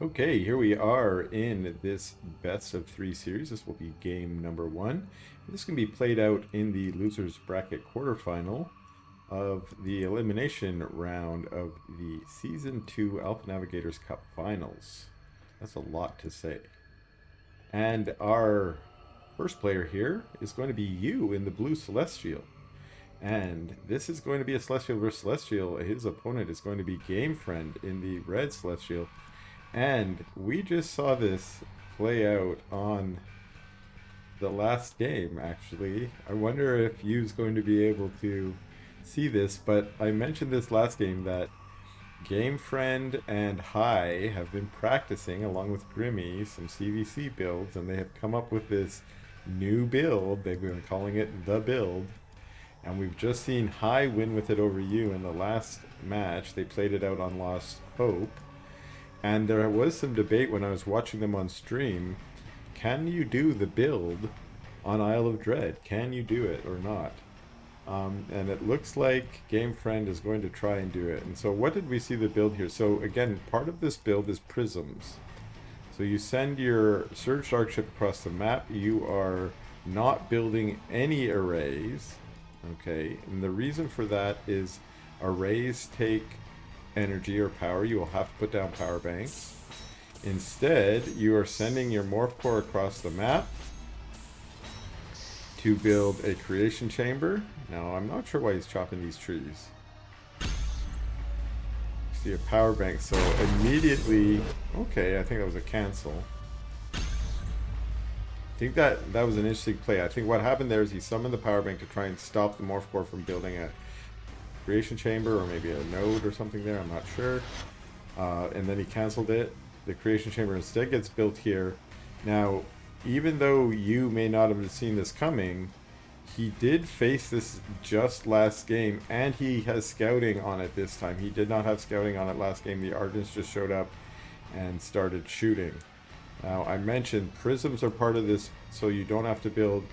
Okay, here we are in this best of three series. This will be game number one. This can be played out in the losers bracket quarterfinal of the elimination round of the season 2 Alpha Navigators Cup finals. That's a lot to say. And our first player here is going to be you in the blue Celestial. And this is going to be a Celestial versus Celestial. His opponent is going to be GameFriend in the red Celestial. And we just saw this play out on the last game, actually. I wonder if you's going to be able to see this, but I mentioned this last game that GameFriend and High have been practicing, along with Grimmy, some CVC builds, and they have come up with this new build. They've been calling it the build. And we've just seen High win with it over you in the last match. They played it out on Lost Hope. And there was some debate when I was watching them on stream. Can you do the build on Isle of Dread? Can you do it or not? And it looks like GameFriend is going to try and do it. And so what did we see the build here? So again, part of this build is prisms. So you send your Surge Dark Ship across the map. You are not building any arrays. Okay, and the reason for that is arrays take energy or power. You will have to put down power banks. Instead, you are sending your morph core across the map to build a creation chamber. Now, I'm not sure why he's chopping these trees. See a power bank, so immediately, okay, I think that was a cancel. I think that was an interesting play. I think what happened there is he summoned the power bank to try and stop the morph core from building a creation chamber or maybe a node or something there, I'm not sure. And then he canceled it. The creation chamber instead gets built here. Now, even though you may not have seen this coming, he did face this just last game, and he has scouting on it this time. He did not have scouting on it last game. The Argents just showed up and started shooting. Now, I mentioned prisms are part of this, so you don't have to build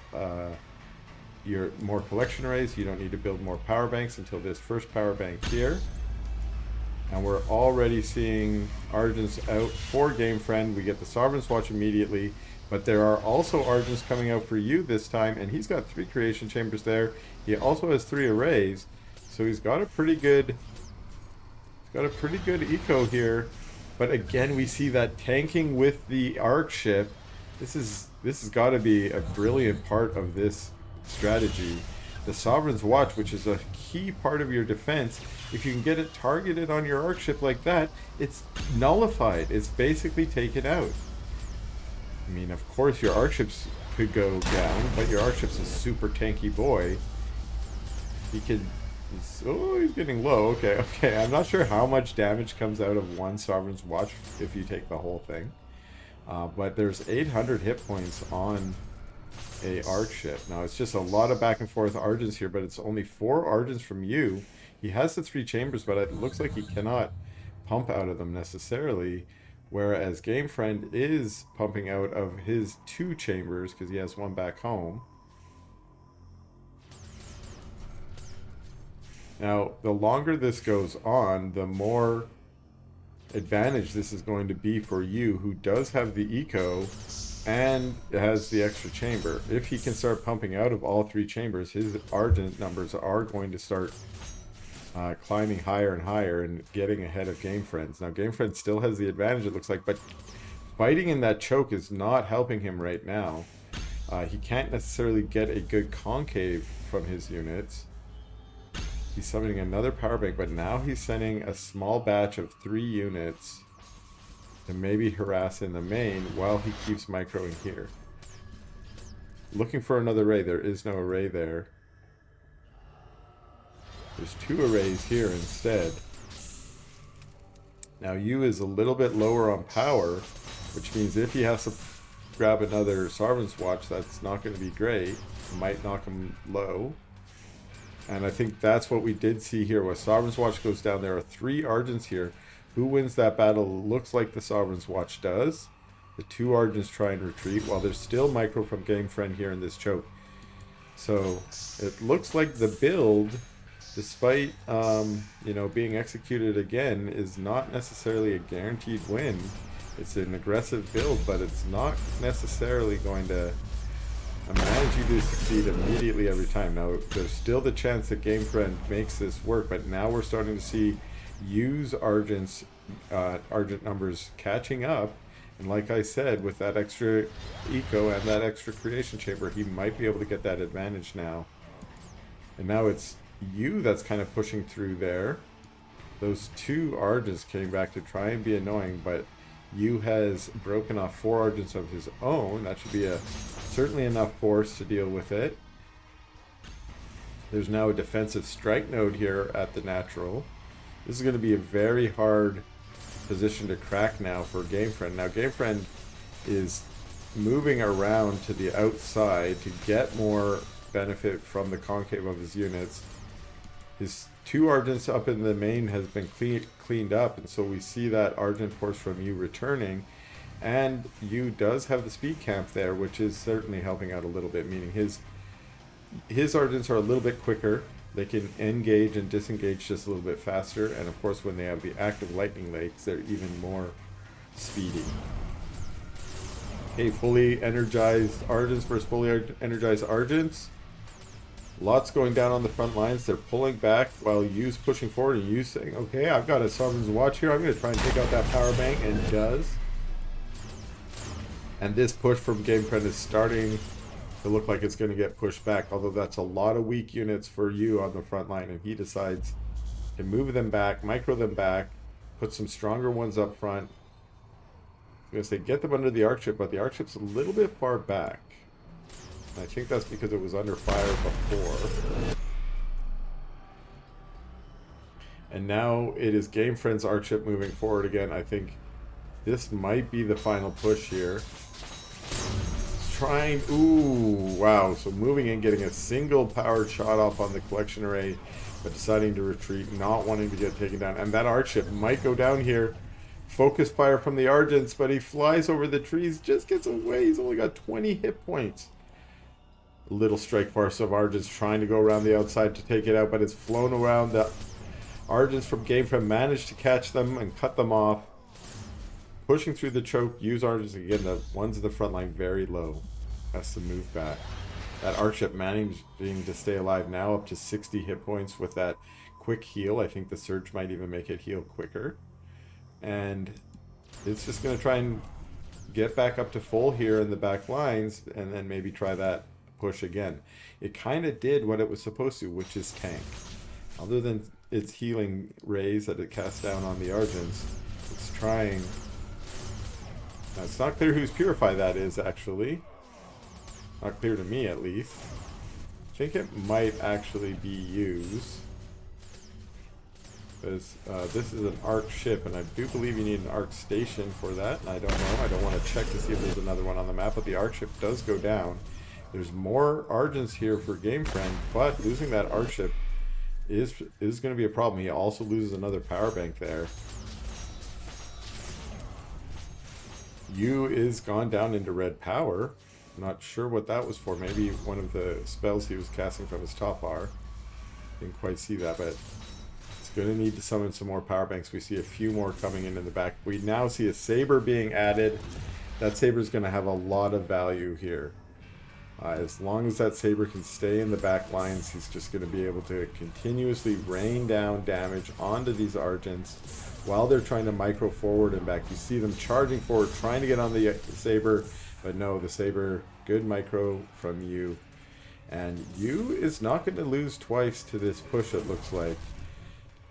your more collection arrays. You don't need to build more power banks until this first power bank here. And we're already seeing Argents out for GameFriend. We get the Sovereign's Watch immediately, but there are also Argents coming out for you this time, and he's got 3 creation chambers there. He also has 3 arrays, so he's got a pretty good eco here. But again, we see that tanking with the arc ship. This has got to be a brilliant part of this strategy. The Sovereign's Watch, which is a key part of your defense, if you can get it targeted on your arc ship like that, it's nullified. It's basically taken out. I mean, of course your arc ships could go down, but your arc ship's a super tanky boy. He could... Oh, he's getting low. Okay. I'm not sure how much damage comes out of one Sovereign's Watch if you take the whole thing. But there's 800 hit points on a arc ship. Now, it's just a lot of back and forth Argents here, but it's only 4 Argents from you. He has the 3 chambers, but it looks like he cannot pump out of them necessarily, whereas GameFriend is pumping out of his 2 chambers because he has 1 back home. Now, the longer this goes on, the more advantage this is going to be for you, who does have the eco and has the extra chamber. If he can start pumping out of all 3 chambers, his Argent numbers are going to start climbing higher and higher and getting ahead of GameFriends. Now, GameFriend still has the advantage, it looks like, but fighting in that choke is not helping him right now. He can't necessarily get a good concave from his units. He's summoning another power bank, but now he's sending a small batch of 3 units to maybe harass in the main while he keeps microing here. Looking for another array. There is no array there. There's 2 arrays here instead. Now you is a little bit lower on power, which means if he has to grab another Sovereign's Watch, that's not going to be great. It might knock him low. And I think that's what we did see here. When Sovereign's Watch goes down, there are 3 Argents here. Who wins that battle? Looks like the Sovereign's Watch does. The 2 Argents try and retreat, while there's still micro from GameFriend here in this choke. So it looks like the build, despite being executed again, is not necessarily a guaranteed win. It's an aggressive build, but it's not necessarily going to manage you to succeed immediately every time. Now, there's still the chance that GameFriend makes this work, but now we're starting to see use Argent numbers catching up. And like I said, with that extra eco and that extra creation chamber, he might be able to get that advantage now. And now it's you that's kind of pushing through there. Those two Argents came back to try and be annoying, but you has broken off 4 Argents of his own. That should be certainly enough force to deal with it. There's now a defensive strike node here at the natural. This is going to be a very hard position to crack now for GameFriend. Now GameFriend is moving around to the outside to get more benefit from the concave of his units. His 2 Argents up in the main has been cleaned up, and so we see that Argent force from you returning, and you does have the speed camp there, which is certainly helping out a little bit, meaning his Argents are a little bit quicker. They can engage and disengage just a little bit faster, and of course when they have the active lightning legs, they're even more speedy. Okay, fully energized Argents versus fully energized Argents. Lots going down on the front lines. They're pulling back while Yu's pushing forward, and Yu's saying, okay, I've got a Sovereign's Watch here. I'm going to try and take out that power bank, and does. And this push from GameFriend is starting to look like it's going to get pushed back, although that's a lot of weak units for you on the front line, and he decides to move them back, micro them back, put some stronger ones up front. I'm going to say get them under the arc ship, but the arc ship's a little bit far back. I think that's because it was under fire before. And now it is GameFriend's arc ship moving forward again. I think this might be the final push here. Trying, ooh, wow. So moving in, getting a single powered shot off on the collection array, but deciding to retreat, not wanting to get taken down. And that arc ship might go down here. Focus fire from the Argents, but he flies over the trees, just gets away. He's only got 20 hit points. A little strike force of Argents trying to go around the outside to take it out, but it's flown around. The Argents from GameFriend managed to catch them and cut them off. Pushing through the choke, use Argents again. The ones in the front line very low. Has to move back. That arc ship managing to stay alive now, up to 60 hit points with that quick heal. I think the surge might even make it heal quicker. And it's just going to try and get back up to full here in the back lines, and then maybe try that push again. It kind of did what it was supposed to, which is tank. Other than its healing rays that it casts down on the Argents, it's trying. Now, it's not clear whose Purify that is, actually. Not clear to me, at least. I think it might actually be used. Because this is an arc ship, and I do believe you need an arc station for that. And I don't know. I don't want to check to see if there's another one on the map, but the arc ship does go down. There's more Argents here for GameFriend, but losing that arc ship is going to be a problem. He also loses another power bank there. Yu is gone down into red power. Not sure what that was for. Maybe one of the spells he was casting from his top bar. Didn't quite see that, but it's going to need to summon some more power banks. We see a few more coming in the back. We now see a saber being added. That saber is going to have a lot of value here. As long as that saber can stay in the back lines, he's just going to be able to continuously rain down damage onto these Argents while they're trying to micro forward and back. You see them charging forward, trying to get on the saber, but no, the saber, good micro from Yu. And Yu is not going to lose twice to this push, it looks like.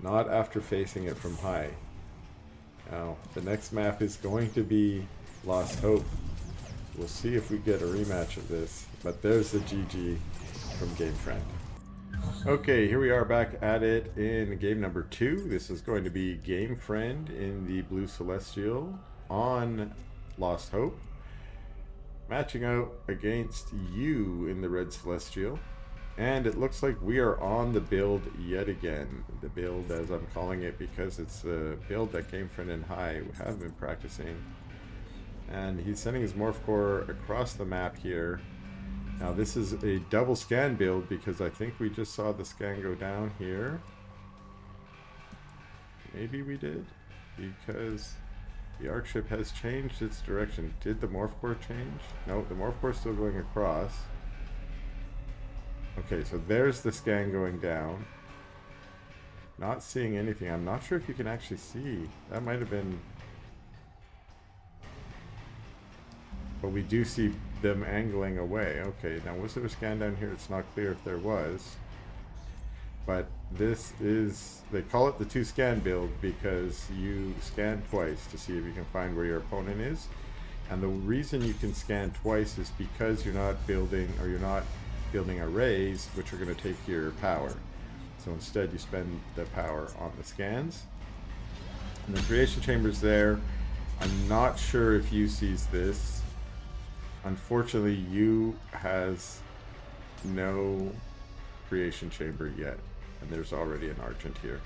Not after facing it from high. Now, the next map is going to be Lost Hope. We'll see if we get a rematch of this. But there's the GG from GameFriend. Okay, here we are back at it in game number 2. This is going to be GameFriend in the Blue Celestial on Lost Hope, matching out against you in the Red Celestial. And it looks like we are on the build yet again. The build, as I'm calling it, because it's the build that GameFriend and High have been practicing. And he's sending his Morph Core across the map here. Now this is a double scan build because I think we just saw the scan go down here. Maybe we did, because The arc ship has changed its direction. Did the morph core change? No, the morph core is still going across. Okay, so there's the scan going down. Not seeing anything. I'm not sure if you can actually see. That might have been... But we do see them angling away. Okay, now was there a scan down here? It's not clear if there was. But this is... They call it the 2 scan build because you scan twice to see if you can find where your opponent is. And the reason you can scan twice is because you're not building arrays, which are going to take your power. So instead you spend the power on the scans. And the creation chamber's there. I'm not sure if you sees this. Unfortunately, you has no creation chamber yet. And there's already an Argent here.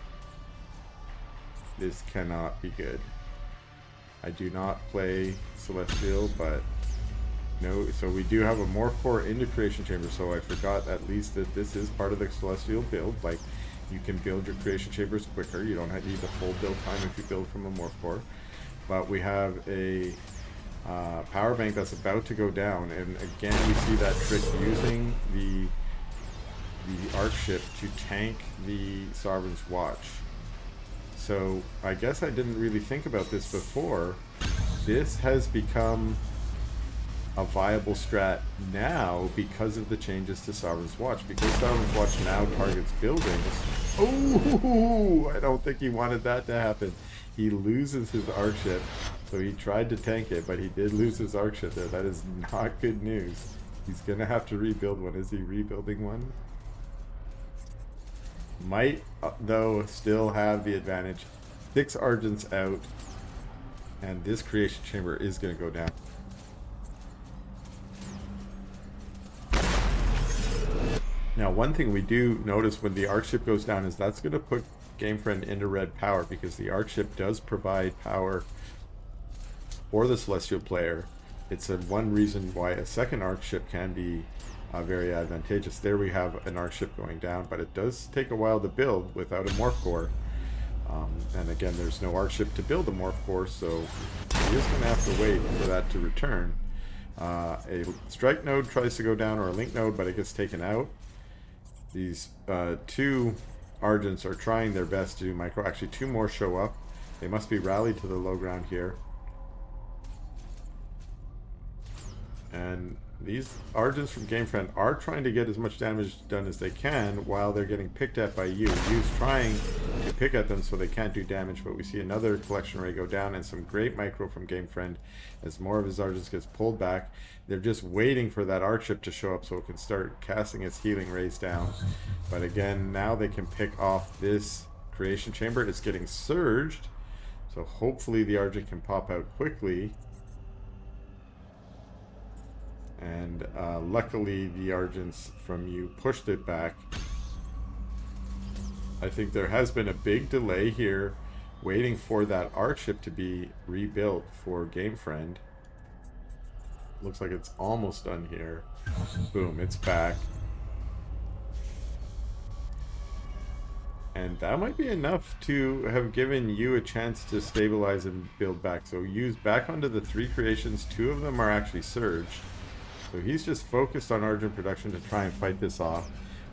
This cannot be good. I do not play Celestial, but no, so we do have a morph core into creation chamber, so I forgot at least that this is part of the Celestial build. Like, you can build your creation chambers quicker. You don't need the full build time if you build from a morph core. But we have a power bank that's about to go down, and again we see that trick using the arc ship to tank the Sovereign's Watch. So I guess I didn't really think about this before. This has become a viable strat now because of the changes to Sovereign's Watch. Because Sovereign's Watch now targets buildings. Oh, I don't think he wanted that to happen. He loses his arc ship. So he tried to tank it, but he did lose his arc ship there. That is not good news. He's gonna have to rebuild one. Is he rebuilding one? Might, though, still have the advantage. 6 Argents out, and this creation chamber is going to go down. Now, one thing we do notice when the arc ship goes down is that's going to put GameFriend into red power, because the arc ship does provide power for the Celestial player. It's one reason why a second arc ship can be very advantageous. There we have an arc ship going down, but it does take a while to build without a morph core. And again, there's no arc ship to build a morph core, so he is going to have to wait for that to return. A strike node tries to go down, or a link node, but it gets taken out. These 2 Argents are trying their best to do micro. Actually, 2 more show up. They must be rallied to the low ground here. And these Argents from GameFriend are trying to get as much damage done as they can while they're getting picked at by you. You's trying to pick at them so they can't do damage, but we see another collection ray go down and some great micro from GameFriend as more of his Argents gets pulled back. They're just waiting for that arc ship to show up so it can start casting its healing rays down. But again, now they can pick off this creation chamber. It's getting surged, so hopefully the Argent can pop out quickly. And luckily the Argents from you pushed it back. I think there has been a big delay here waiting for that arc ship to be rebuilt for GameFriend. Looks like it's almost done here. Boom, it's back. And that might be enough to have given you a chance to stabilize and build back. So use back onto the 3 creations. 2 of them are actually surged. So he's just focused on Argent production to try and fight this off.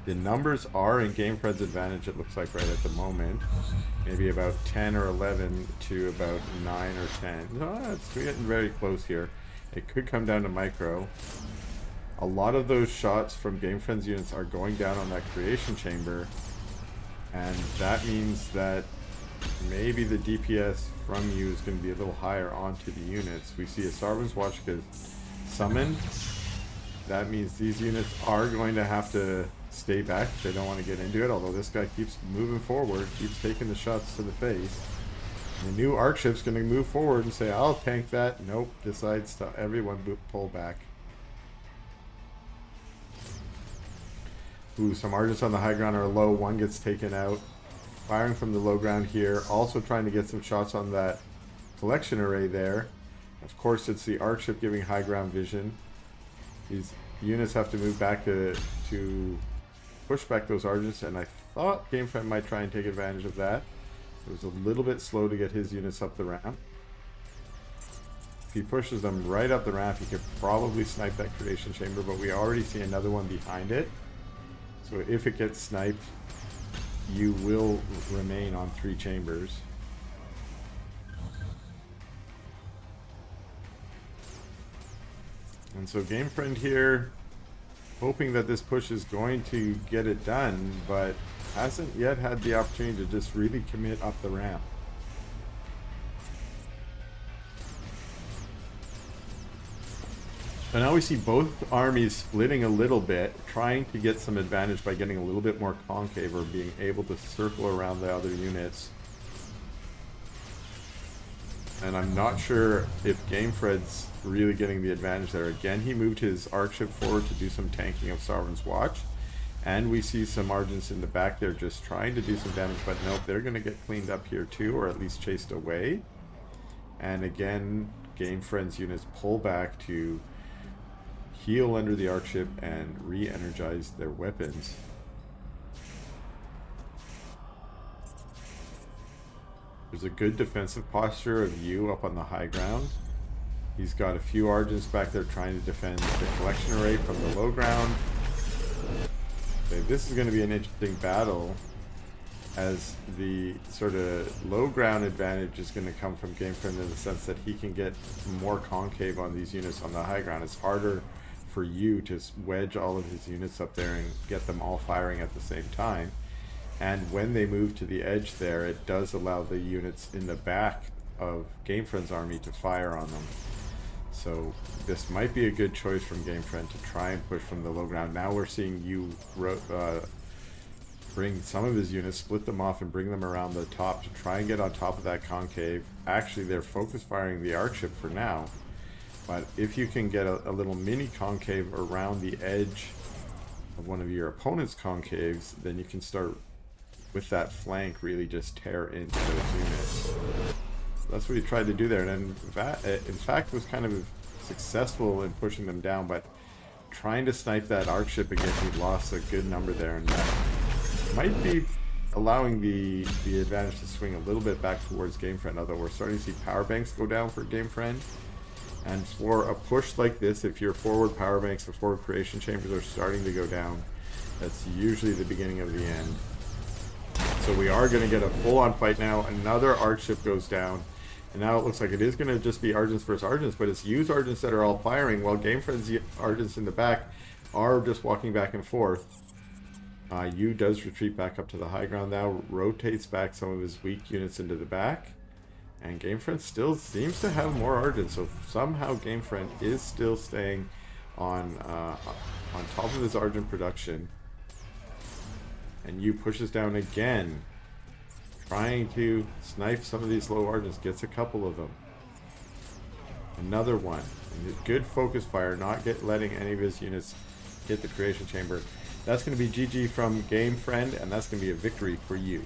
The numbers are in GameFriend's advantage, it looks like, right at the moment. Maybe about 10 or 11 to about 9 or 10. No, it's getting very close here. It could come down to micro. A lot of those shots from GameFriend's units are going down on that creation chamber. And that means that maybe the DPS from you is going to be a little higher onto the units. We see a Sovereign's Watch get summoned. That means these units are going to have to stay back if they don't want to get into it, although this guy keeps moving forward, keeps taking the shots to the face. And the new arc ship's going to move forward and say, I'll tank that. Nope, decides to everyone pull back. Ooh, some Argents on the high ground are low. One gets taken out. Firing from the low ground here. Also trying to get some shots on that collection array there. Of course, it's the arc ship giving high ground vision. These units have to move back to push back those Argents, and I thought GameFriend might try and take advantage of that. It was a little bit slow to get his units up the ramp. If he pushes them right up the ramp, he could probably snipe that creation chamber, but we already see another one behind it. So if it gets sniped, you will remain on 3 chambers. And so GameFriend here, hoping that this push is going to get it done, but hasn't yet had the opportunity to just really commit up the ramp. So now we see both armies splitting a little bit, trying to get some advantage by getting a little bit more concave or being able to circle around the other units. And I'm not sure if GameFriend's really getting the advantage there. Again, he moved his arc ship forward to do some tanking of Sovereign's Watch. And we see some Argents in the back there just trying to do some damage, but nope, they're going to get cleaned up here too, or at least chased away. And again, GameFriend's units pull back to heal under the arc ship and re-energize their weapons. There's a good defensive posture of Yu up on the high ground. He's got a few Argents back there trying to defend the collection array from the low ground. Okay, this is going to be an interesting battle, as the sort of low ground advantage is going to come from GameFriend in the sense that he can get more concave on these units on the high ground. It's harder for you to wedge all of his units up there and get them all firing at the same time. And when they move to the edge there, it does allow the units in the back of GameFriend's army to fire on them. So this might be a good choice from GameFriend to try and push from the low ground. Now we're seeing you bring some of his units, split them off, and bring them around the top to try and get on top of that concave. Actually, they're focus firing the arc ship for now. But if you can get a little mini concave around the edge of one of your opponent's concaves, then you can start with that flank really just tear into those units. That's what he tried to do there, and in fact was kind of successful in pushing them down, but trying to snipe that arc ship again, he lost a good number there, and that might be allowing the advantage to swing a little bit back towards GameFriend, although we're starting to see power banks go down for GameFriend. And for a push like this, if your forward power banks or forward creation chambers are starting to go down, that's usually the beginning of the end. So we are going to get a full-on fight now. Another arc ship goes down, and now it looks like it is going to just be Argents versus Argents, but it's Yu's Argents that are all firing, while GameFriend's Argents in the back are just walking back and forth. Yu does retreat back up to the high ground now, rotates back some of his weak units into the back, and GameFriend still seems to have more Argents, so somehow GameFriend is still staying on top of his Argent production. And Yu pushes down again, trying to snipe some of these low Argents, gets a couple of them. Another one. And good focus fire, not letting any of his units hit the creation chamber. That's going to be GG from GameFriend, and that's going to be a victory for Yu.